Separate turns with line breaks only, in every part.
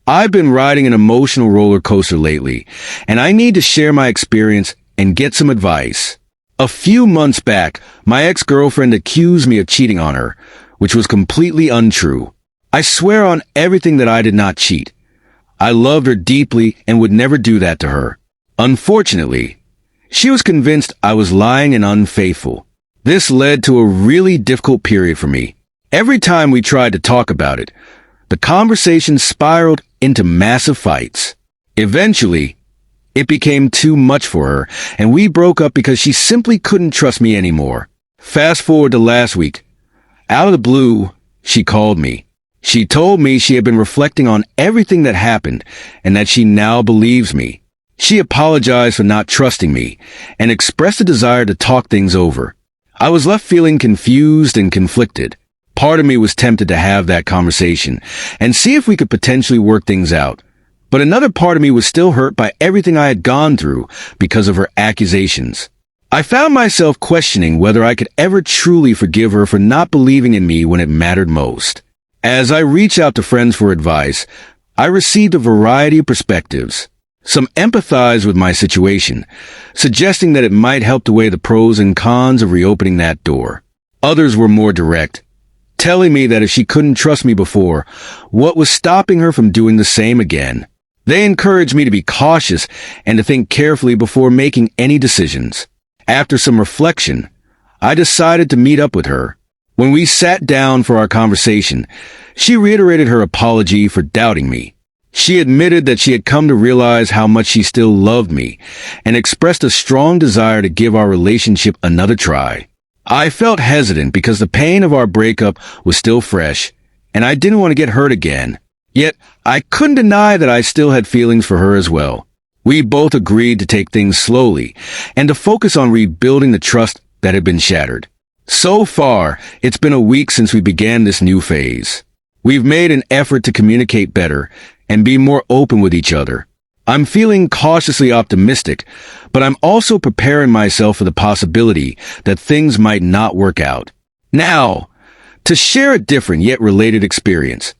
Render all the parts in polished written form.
I've been riding an emotional roller coaster lately, and I need to share my experience and get some advice. A few months back, my ex-girlfriend accused me of cheating on her, which was completely untrue. I swear on everything that I did not cheat. I loved her deeply and would never do that to her. Unfortunately, she was convinced I was lying and unfaithful. This led to a really difficult period for me. Every time we tried to talk about it, the conversation spiraled into massive fights. Eventually, it became too much for her, and we broke up because she simply couldn't trust me anymore. Fast forward to last week. Out of the blue, she called me. She told me she had been reflecting on everything that happened and that she now believes me. She apologized for not trusting me and expressed a desire to talk things over. I was left feeling confused and conflicted. Part of me was tempted to have that conversation and see if we could potentially work things out. But another part of me was still hurt by everything I had gone through because of her accusations. I found myself questioning whether I could ever truly forgive her for not believing in me when it mattered most. As I reached out to friends for advice, I received a variety of perspectives. Some empathized with my situation, suggesting that it might help to weigh the pros and cons of reopening that door. Others were more direct, telling me that if she couldn't trust me before, what was stopping her from doing the same again? They encouraged me to be cautious and to think carefully before making any decisions. After some reflection, I decided to meet up with her. When we sat down for our conversation, she reiterated her apology for doubting me. She admitted that she had come to realize how much she still loved me and expressed a strong desire to give our relationship another try. I felt hesitant because the pain of our breakup was still fresh, and I didn't want to get hurt again. Yet, I couldn't deny that I still had feelings for her as well. We both agreed to take things slowly and to focus on rebuilding the trust that had been shattered. So far, it's been a week since we began this new phase. We've made an effort to communicate better and be more open with each other. I'm feeling cautiously optimistic, but I'm also preparing myself for the possibility that things might not work out. Now, to share a different yet related experience.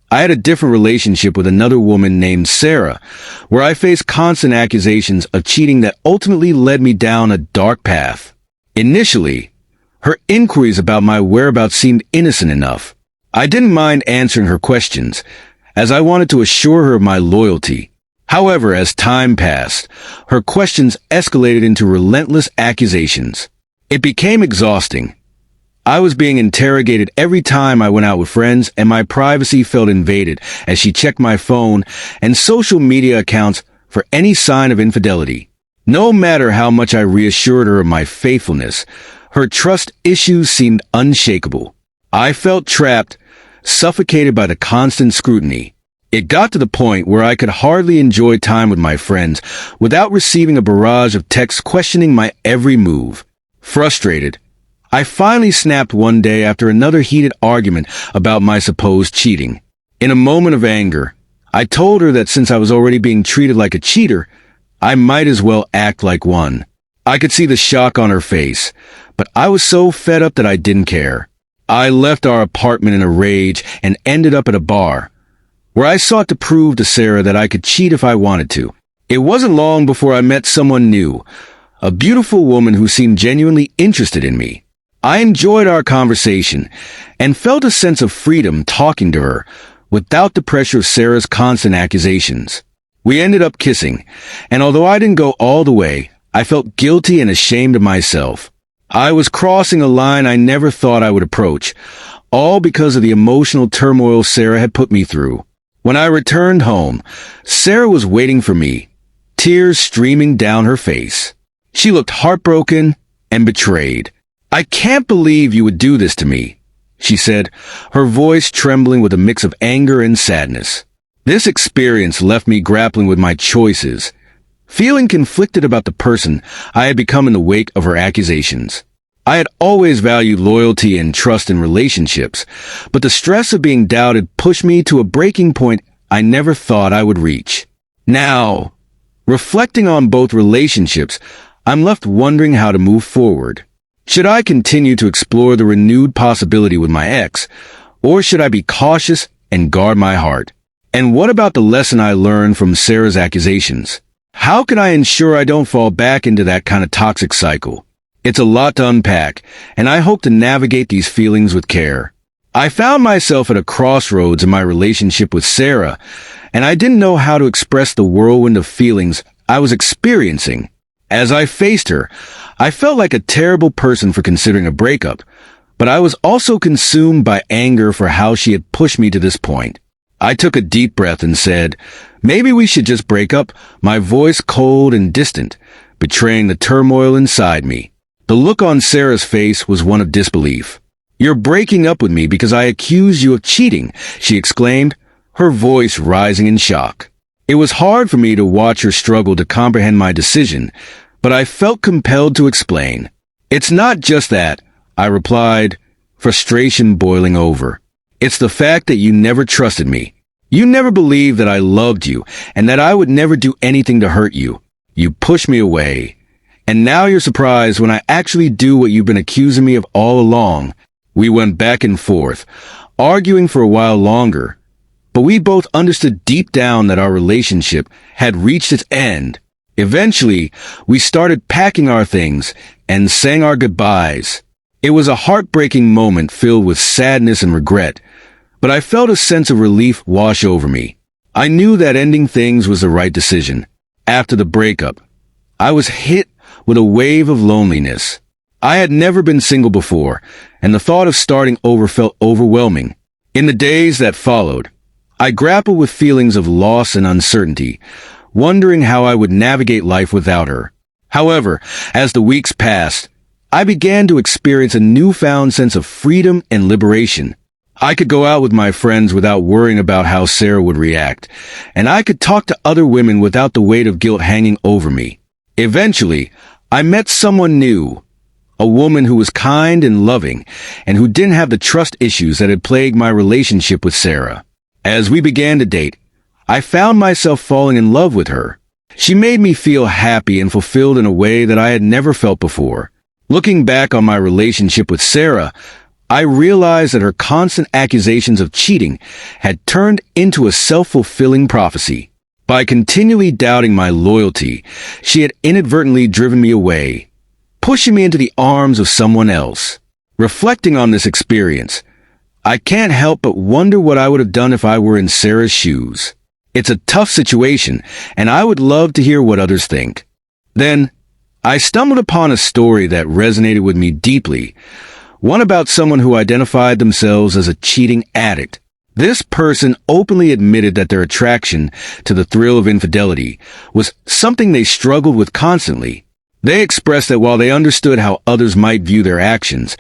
I had a different relationship with another woman named Sarah, where I faced constant accusations of cheating that ultimately led me down a dark path. Initially, her inquiries about my whereabouts seemed innocent enough. I didn't mind answering her questions, as I wanted to assure her of my loyalty. However, as time passed, her questions escalated into relentless accusations. It became exhausting. I was being interrogated every time I went out with friends, and my privacy felt invaded as she checked my phone and social media accounts for any sign of infidelity. No matter how much I reassured her of my faithfulness, her trust issues seemed unshakable. I felt trapped, suffocated by the constant scrutiny. It got to the point where I could hardly enjoy time with my friends without receiving a barrage of texts questioning my every move. Frustrated, I finally snapped one day after another heated argument about my supposed cheating. In a moment of anger, I told her that since I was already being treated like a cheater, I might as well act like one. I could see the shock on her face, but I was so fed up that I didn't care. I left our apartment in a rage and ended up at a bar, where I sought to prove to Sarah that I could cheat if I wanted to. It wasn't long before I met someone new, a beautiful woman who seemed genuinely interested in me. I enjoyed our conversation and felt a sense of freedom talking to her without the pressure of Sarah's constant accusations. We ended up kissing, and although I didn't go all the way, I felt guilty and ashamed of myself. I was crossing a line I never thought I would approach, all because of the emotional turmoil Sarah had put me through. When I returned home, Sarah was waiting for me, tears streaming down her face. She looked heartbroken and betrayed. "I can't believe you would do this to me," she said, her voice trembling with a mix of anger and sadness. This experience left me grappling with my choices, feeling conflicted about the person I had become in the wake of her accusations. I had always valued loyalty and trust in relationships, but the stress of being doubted pushed me to a breaking point I never thought I would reach. Now, reflecting on both relationships, I'm left wondering how to move forward. Should I continue to explore the renewed possibility with my ex, or should I be cautious and guard my heart? And what about the lesson I learned from Sarah's accusations? How can I ensure I don't fall back into that kind of toxic cycle? It's a lot to unpack, and I hope to navigate these feelings with care. I found myself at a crossroads in my relationship with Sarah, and I didn't know how to express the whirlwind of feelings I was experiencing. As I faced her, I felt like a terrible person for considering a breakup, but I was also consumed by anger for how she had pushed me to this point. I took a deep breath and said, "Maybe we should just break up," my voice cold and distant, betraying the turmoil inside me. The look on Sarah's face was one of disbelief. "You're breaking up with me because I accuse you of cheating," she exclaimed, her voice rising in shock. It was hard for me to watch her struggle to comprehend my decision, but I felt compelled to explain. "It's not just that," I replied, frustration boiling over. "It's the fact that you never trusted me. You never believed that I loved you and that I would never do anything to hurt you. You pushed me away. And now you're surprised when I actually do what you've been accusing me of all along." We went back and forth, arguing for a while longer, but we both understood deep down that our relationship had reached its end. Eventually, we started packing our things and saying our goodbyes. It was a heartbreaking moment filled with sadness and regret, but I felt a sense of relief wash over me. I knew that ending things was the right decision. After the breakup, I was hit with a wave of loneliness. I had never been single before, and the thought of starting over felt overwhelming. In the days that followed, I grappled with feelings of loss and uncertainty, wondering how I would navigate life without her. However, as the weeks passed, I began to experience a newfound sense of freedom and liberation. I could go out with my friends without worrying about how Sarah would react, and I could talk to other women without the weight of guilt hanging over me. Eventually, I met someone new, a woman who was kind and loving, and who didn't have the trust issues that had plagued my relationship with Sarah. As we began to date, I found myself falling in love with her. She made me feel happy and fulfilled in a way that I had never felt before. Looking back on my relationship with Sarah, I realized that her constant accusations of cheating had turned into a self-fulfilling prophecy. By continually doubting my loyalty, she had inadvertently driven me away, pushing me into the arms of someone else. Reflecting on this experience, I can't help but wonder what I would have done if I were in Sarah's shoes. It's a tough situation, and I would love to hear what others think. Then, I stumbled upon a story that resonated with me deeply, one about someone who identified themselves as a cheating addict. This person openly admitted that their attraction to the thrill of infidelity was something they struggled with constantly. They expressed that while they understood how others might view their actions,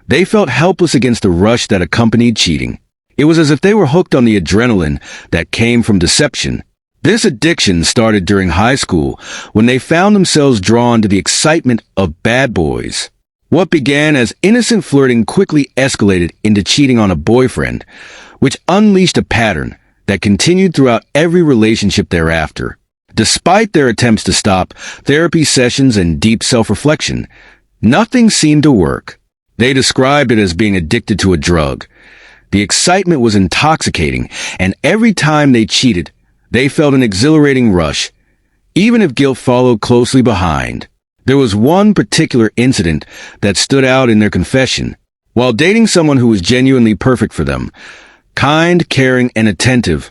they felt helpless against the rush that accompanied cheating. It was as if they were hooked on the adrenaline that came from deception. This addiction started during high school when they found themselves drawn to the excitement of bad boys. What began as innocent flirting quickly escalated into cheating on a boyfriend, which unleashed a pattern that continued throughout every relationship thereafter. Despite their attempts to stop, therapy sessions, and deep self-reflection, nothing seemed to work. They described it as being addicted to a drug. The excitement was intoxicating, and every time they cheated, they felt an exhilarating rush, even if guilt followed closely behind. There was one particular incident that stood out in their confession. While dating someone who was genuinely perfect for them, kind, caring, and attentive,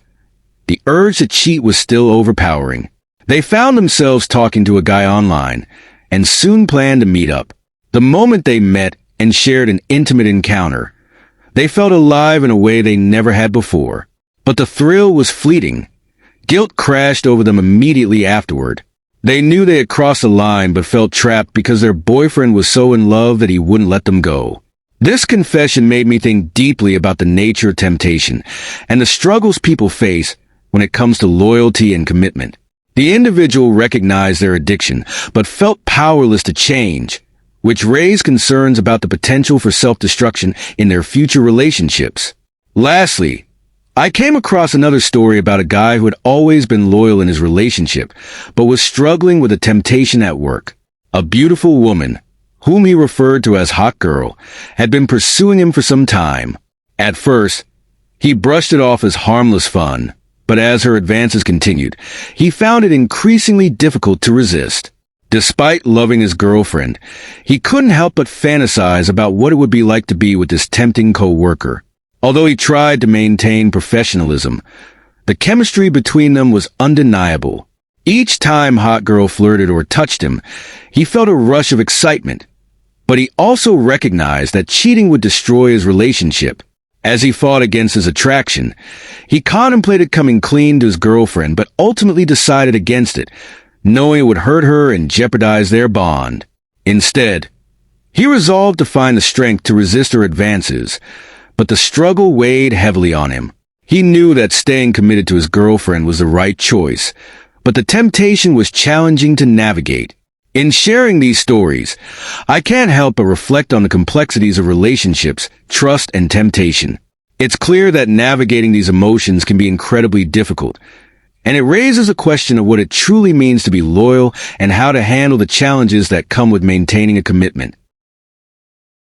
the urge to cheat was still overpowering. They found themselves talking to a guy online and soon planned to meet up. The moment they met and shared an intimate encounter, they felt alive in a way they never had before. But the thrill was fleeting. Guilt crashed over them immediately afterward. They knew they had crossed the line but felt trapped because their boyfriend was so in love that he wouldn't let them go. This confession made me think deeply about the nature of temptation and the struggles people face when it comes to loyalty and commitment. The individual recognized their addiction but felt powerless to change, which raised concerns about the potential for self-destruction in their future relationships. Lastly, I came across another story about a guy who had always been loyal in his relationship, but was struggling with a temptation at work. A beautiful woman, whom he referred to as Hot Girl, had been pursuing him for some time. At first, he brushed it off as harmless fun, But as her advances continued, he found it increasingly difficult to resist. Despite loving his girlfriend, he couldn't help but fantasize about what it would be like to be with this tempting co-worker. Although he tried to maintain professionalism, the chemistry between them was undeniable. Each time Hot Girl flirted or touched him, he felt a rush of excitement. But he also recognized that cheating would destroy his relationship. As he fought against his attraction, he contemplated coming clean to his girlfriend, but ultimately decided against it, knowing it would hurt her and jeopardize their bond. Instead, he resolved to find the strength to resist her advances, but the struggle weighed heavily on him. He knew that staying committed to his girlfriend was the right choice, but the temptation was challenging to navigate. In sharing these stories, I can't help but reflect on the complexities of relationships, trust, and temptation. It's clear that navigating these emotions can be incredibly difficult, and it raises a question of what it truly means to be loyal and how to handle the challenges that come with maintaining a commitment.